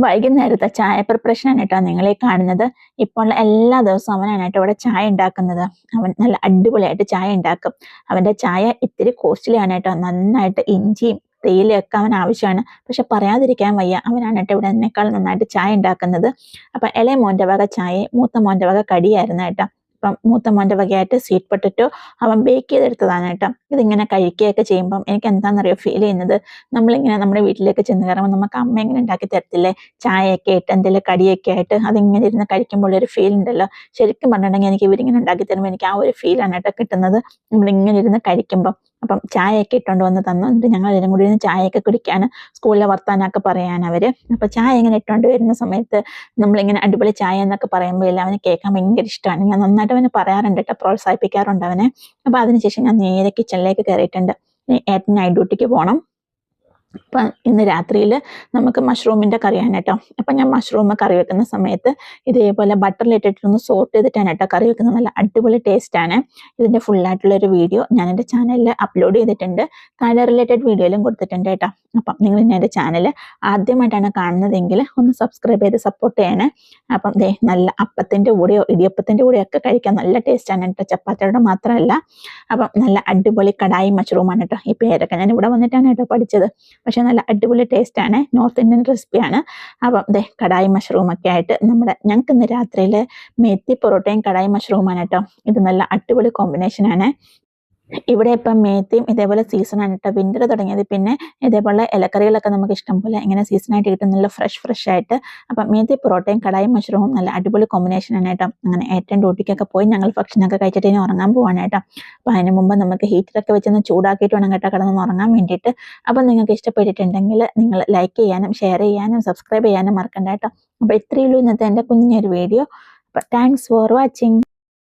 വൈകുന്നേരത്തെ ചായ പ്രിപ്പറേഷനാണ് കേട്ടോ നിങ്ങളീ കാണുന്നത്. ഇപ്പോൾ എല്ലാ ദിവസവും അവനാണ് കേട്ടോ ഇവിടെ ചായ ഉണ്ടാക്കുന്നത്. അവൻ നല്ല അടിപൊളിയായിട്ട് ചായ ഉണ്ടാക്കും. അവൻ്റെ ചായ ഇത്തിരി കോസ്റ്റ്ലി ആണ് കേട്ടോ. നന്നായിട്ട് ഇഞ്ചിയും തേയിലയൊക്കെ അവന് ആവശ്യമാണ്. പക്ഷെ പറയാതിരിക്കാൻ വയ്യ, അവനാണ് കേട്ടോ ഇവിടെ എന്നെക്കാൾ നന്നായിട്ട് ചായ ഉണ്ടാക്കുന്നത്. അപ്പം ഇളയ മോൻ്റെ വക ചായയും മൂത്ത മോൻ്റെ വക കടിയായിരുന്നു കേട്ടോ. അപ്പം മൂത്ത മോൻ്റെ വകയായിട്ട് സ്വീറ്റ് പൊട്ടറ്റോ അവൻ ബേക്ക് ചെയ്തെടുത്തതാണ് കേട്ടോ. ഇതിങ്ങനെ കഴിക്കുകയൊക്കെ ചെയ്യുമ്പം എനിക്ക് എന്താണെന്നറിയോ ഫീൽ ചെയ്യുന്നത്, നമ്മളിങ്ങനെ നമ്മുടെ വീട്ടിലേക്ക് ചെന്ന് കയറുമ്പോൾ നമുക്ക് അമ്മ ഇങ്ങനെ ഉണ്ടാക്കി തരത്തില്ലേ ചായയൊക്കെ ആയിട്ട് എന്തെങ്കിലും കടിയൊക്കെ ആയിട്ട് അതിങ്ങനെ ഇരുന്ന് കഴിക്കുമ്പോൾ ഒരു ഫീൽ ഉണ്ടല്ലോ. ശരിക്കും പറഞ്ഞിട്ടുണ്ടെങ്കിൽ എനിക്ക് ഇവരിങ്ങനെ ഉണ്ടാക്കി തരുമ്പോൾ എനിക്ക് ആ ഒരു ഫീലാണ് കേട്ടോ കിട്ടുന്നത്, നമ്മളിങ്ങനെ ഇരുന്ന് കഴിക്കുമ്പോൾ. അപ്പം ചായയൊക്കെ ഇട്ടുകൊണ്ട് വന്ന് തന്നിട്ട് ഞങ്ങൾ എല്ലാവരും കൂടി ഇരുന്ന് ചായയൊക്കെ കുടിക്കാൻ, സ്കൂളിലെ വർത്താനമൊക്കെ പറയാൻ അവർ. അപ്പം ചായ ഇങ്ങനെ ഇട്ടുകൊണ്ട് വരുന്ന സമയത്ത് നമ്മളിങ്ങനെ അടിപൊളി ചായ എന്നൊക്കെ പറയുമ്പോൾ എല്ലാം അവന് കേൾക്കാൻ ഭയങ്കര ഇഷ്ടമാണ്. ഞാൻ നന്നായിട്ട് അവന് പറയാറുണ്ട് കേട്ടോ, പ്രോത്സാഹിപ്പിക്കാറുണ്ട് അവനെ. അപ്പം അതിനുശേഷം ഞാൻ നേരെ കിച്ചണിലേക്ക് കയറിയിട്ടുണ്ട്. ഏട്ടൻ നൈറ്റ് ഡ്യൂട്ടിക്ക് പോകണം. അപ്പം ഇന്ന് രാത്രിയിൽ നമുക്ക് മഷ്റൂമിൻ്റെ കറിയാണ് കേട്ടോ. അപ്പം ഞാൻ മഷ്റൂം കറി വെക്കുന്ന സമയത്ത് ഇതേപോലെ ബട്ടറിലിട്ടിട്ടൊന്ന് സോട്ട് ചെയ്തിട്ടാണ് കേട്ടോ കറി വെക്കുന്നത്. നല്ല അടിപൊളി ടേസ്റ്റാണ്. ഇതിൻ്റെ ഫുള്ളായിട്ടുള്ളൊരു വീഡിയോ ഞാൻ എൻ്റെ ചാനലിൽ അപ്ലോഡ് ചെയ്തിട്ടുണ്ട്. കാല റിലേറ്റഡ് വീഡിയോയിലും കൊടുത്തിട്ടുണ്ട് കേട്ടോ. അപ്പം നിങ്ങൾ ഇനി എൻ്റെ ചാനൽ ആദ്യമായിട്ടാണ് കാണുന്നതെങ്കിൽ ഒന്ന് സബ്സ്ക്രൈബ് ചെയ്ത് സപ്പോർട്ട് ചെയ്യണേ. അപ്പം ദേ നല്ല അപ്പത്തിൻ്റെ കൂടെയോ ഇടിയപ്പത്തിൻ്റെ കൂടെയോ ഒക്കെ കഴിക്കാൻ നല്ല ടേസ്റ്റാണ് കേട്ടോ, ചപ്പാത്തിയുടെ മാത്രമല്ല. അപ്പം നല്ല അടിപൊളി കടായി മഷ്റൂമാണ് കേട്ടോ. ഈ പേരൊക്കെ ഞാൻ ഇവിടെ വന്നിട്ടാണ് കേട്ടോ പഠിച്ചത്. പക്ഷെ നല്ല അടിപൊളി ടേസ്റ്റാണ്, നോർത്ത് ഇന്ത്യൻ റെസിപ്പിയാണ്. അപ്പം ദേ കടായി മഷ്റൂമൊക്കെ ആയിട്ട് ഞങ്ങൾക്ക് ഇന്ന് രാത്രിയിൽ മെത്തി പൊറോട്ടയും കടായി മഷ്റൂമാണ് കേട്ടോ. ഇത് നല്ല അടിപൊളി കോമ്പിനേഷനാണ്. ഇവിടെ ഇപ്പം മേത്തിയും ഇതേപോലെ സീസണാണ് കേട്ടോ. വിൻ്റർ തുടങ്ങിയത് പിന്നെ ഇതേപോലെ ഇലക്കറികളൊക്കെ നമുക്ക് ഇഷ്ടം പോലെ ഇങ്ങനെ സീസണായിട്ട് കിട്ടും, നല്ല ഫ്രഷ് ആയിട്ട്. അപ്പം മേത്തി പൊറോട്ടയും കടായി മഷ്റൂമും നല്ല അടിപൊളി കോമ്പിനേഷനാണ് കേട്ടോ. അങ്ങനെ ഏറ്റവും ഡ്യൂട്ടിക്കൊക്കെ പോയി ഞങ്ങൾ ഭക്ഷണമൊക്കെ കഴിച്ചിട്ട് ഇനി ഉറങ്ങാൻ പോവാണ് കേട്ടോ. അപ്പം അതിന് മുമ്പ് നമുക്ക് ഹീറ്ററൊക്കെ വെച്ചൊന്ന് ചൂടാക്കിയിട്ട് വേണം കേട്ടോ കിടന്ന് ഉറങ്ങാൻ വേണ്ടിയിട്ട്. അപ്പം നിങ്ങൾക്ക് ഇഷ്ടപ്പെട്ടിട്ടുണ്ടെങ്കിൽ നിങ്ങൾ ലൈക്ക് ചെയ്യാനും ഷെയർ ചെയ്യാനും സബ്സ്ക്രൈബ് ചെയ്യാനും മറക്കണ്ട കേട്ടോ. അപ്പോൾ ഇത്രയേ ഉള്ളൂ ഇന്നത്തെ എൻ്റെ കുഞ്ഞൊരു വീഡിയോ. അപ്പം താങ്ക്സ് ഫോർ വാച്ചിങ്.